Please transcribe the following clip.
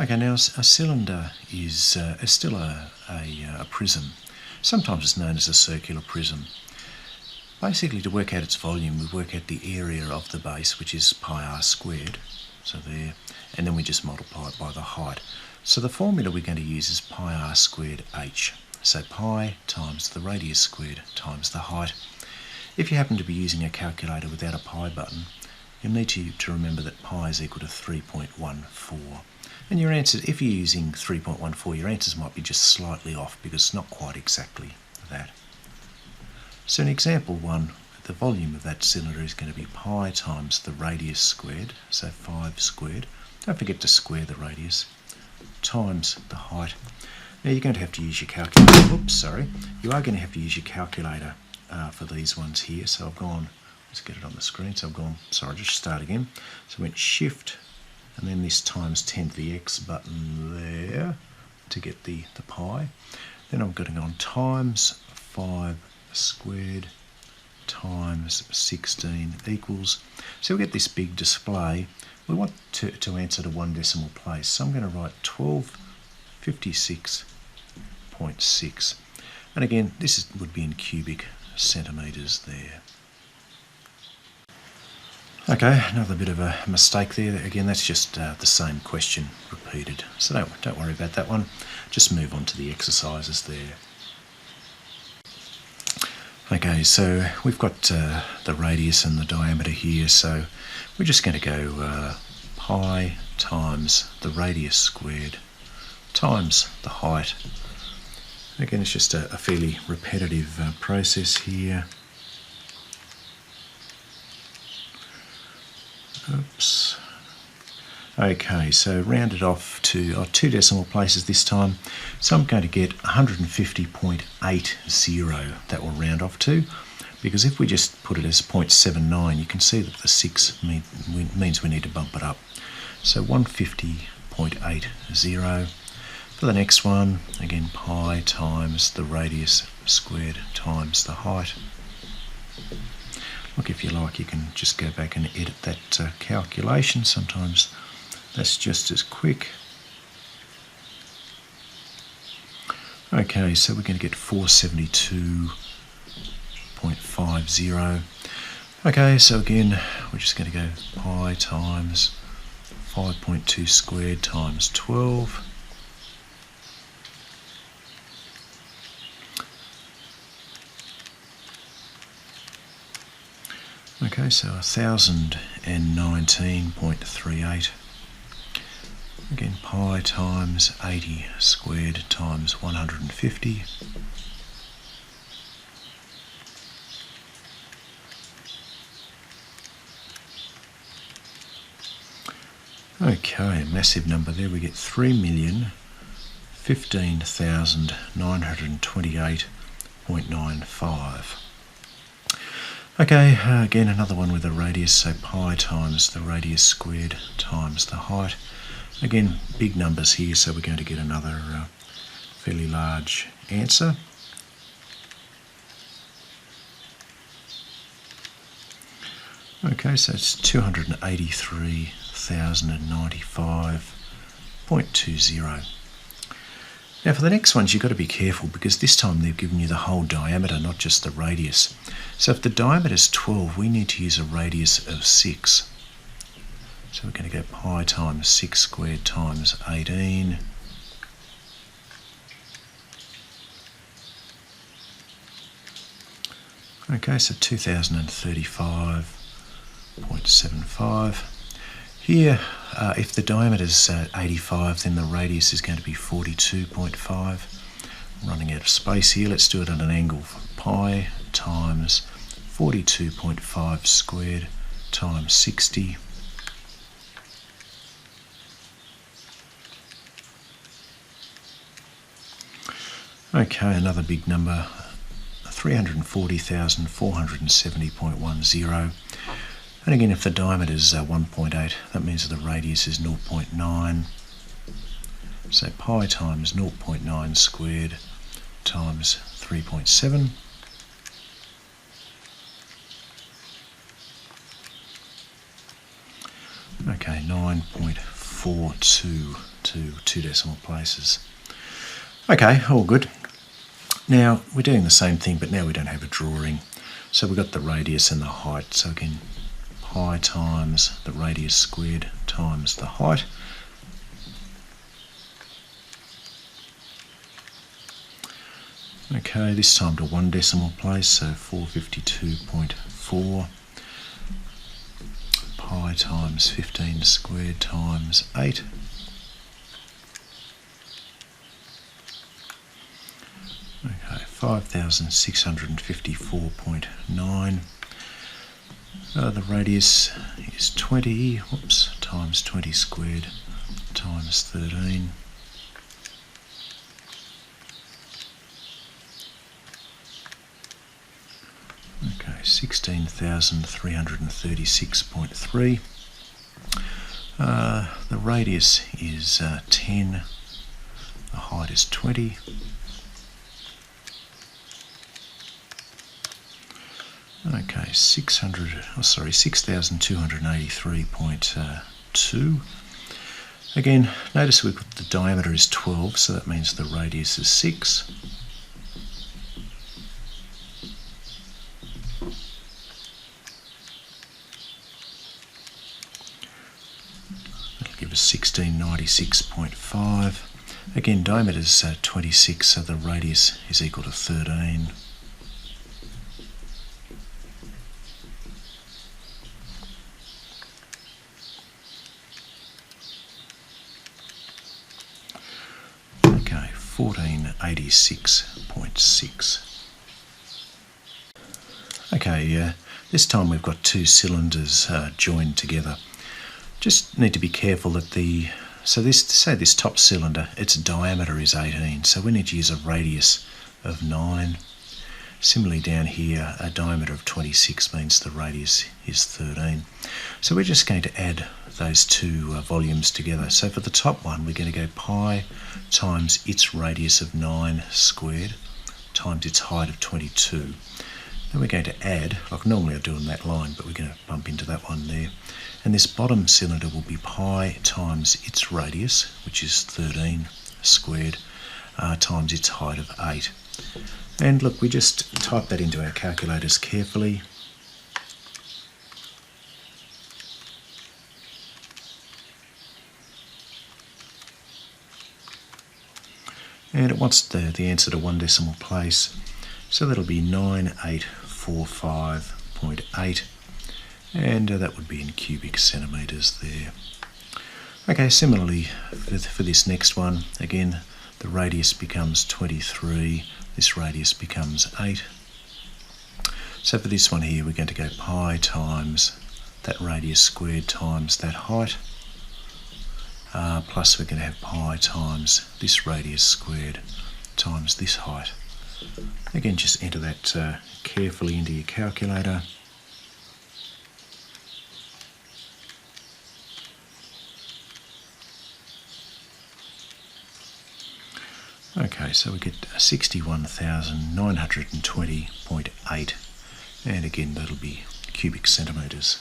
Okay, now a cylinder is still a prism. Sometimes it's known as a circular prism. Basically, to work out its volume, we work out the area of the base, which is pi r squared, so there, and then we just multiply it by the height. So the formula we're going to use is pi r squared h. So pi times the radius squared times the height. If you happen to be using a calculator without a pi button, you'll need to remember that pi is equal to 3.14. And your answers, if you're using 3.14, your answers might be just slightly off because it's not quite exactly that. So in example 1, the volume of that cylinder is going to be pi times the radius squared, so 5 squared. Don't forget to square the radius, times the height. Now you're going to have to use your calculator. Oops, sorry. You are going to have to use your calculator for these ones here. So I've gone, let's get it on the screen. So I've gone, sorry, just start again. So I went shift and then this times 10 to the x button there to get the pi. Then I'm going on times 5 squared times 16 equals. So we get this big display. We want to answer to one decimal place. So I'm going to write 1256.6. And again, this would be in cubic centimetres there. Okay, another bit of a mistake there. Again, that's just the same question repeated. So don't worry about that one. Just move on to the exercises there. Okay, so we've got the radius and the diameter here. So we're just going to go pi times the radius squared times the height. Again, it's just a fairly repetitive process here. Oops. Okay, so round it off to 2 decimal places this time. So I'm going to get 150.80. That will round off to, because if we just put it as 0.79, you can see that the 6 means we need to bump it up. So 150.80. For the next one, again, pi times the radius squared times the height. Look, if you like, you can just go back and edit that calculation. Sometimes that's just as quick. Okay, so we're going to get 472.50. Okay, so again, we're just going to go pi times 5.2 squared times 12. Okay, so 1019.38. Again, pi times 80 squared times 150. Okay, massive number there. We get 3,015,928.95. Okay, again another one with a radius, so pi times the radius squared times the height. Again, big numbers here, so we're going to get another fairly large answer. Okay, so it's 283,095.20. Now for the next ones, you've got to be careful because this time they've given you the whole diameter, not just the radius. So if the diameter is 12, we need to use a radius of 6. So we're going to go pi times 6 squared times 18. Okay, so 2035.75. Here, if the diameter is 85, then the radius is going to be 42.5. Running out of space here, let's do it at an angle. Pi times 42.5 squared times 60. Okay, another big number, 340,470.10. And again, if the diameter is 1.8, that means the radius is 0.9. So pi times 0.9 squared times 3.7. Okay, 9.42 to 2 decimal places. Okay, all good. Now we're doing the same thing, but now we don't have a drawing. So we've got the radius and the height. So again, pi times the radius squared times the height. Okay, this time to 1 decimal place, so 452.4 pi times 15 squared times 8. Okay, 5,654.9. The radius is 20, times 20 squared times 13. Okay, 16,336.3. The radius is 10, the height is 20. Okay, 6,283.2. Again, notice the diameter is 12, so that means the radius is 6. That'll give us 1696.5. Again, diameter is 26, so the radius is equal to 13. Okay, 1486.6. Okay, this time we've got 2 cylinders joined together. Just need to be careful that this top cylinder, its diameter is 18, so we need to use a radius of 9. Similarly down here, a diameter of 26 means the radius is 13. So we're just going to add those 2 volumes together. So for the top one, we're going to go pi times its radius of 9 squared times its height of 22. Then we're going to add, like normally I do on that line, but we're going to bump into that one there. And this bottom cylinder will be pi times its radius, which is 13 squared, times its height of 8. And look, we just type that into our calculators carefully. And it wants the answer to 1 decimal place. So that'll be 9845.8, and that would be in cubic centimetres there. Okay, similarly for this next one, again, the radius becomes 23, this radius becomes 8. So for this one here, we're going to go pi times that radius squared times that height, plus we're going to have pi times this radius squared times this height. Again, just enter that carefully into your calculator. Okay, so we get 61,920.8, and again that'll be cubic centimetres.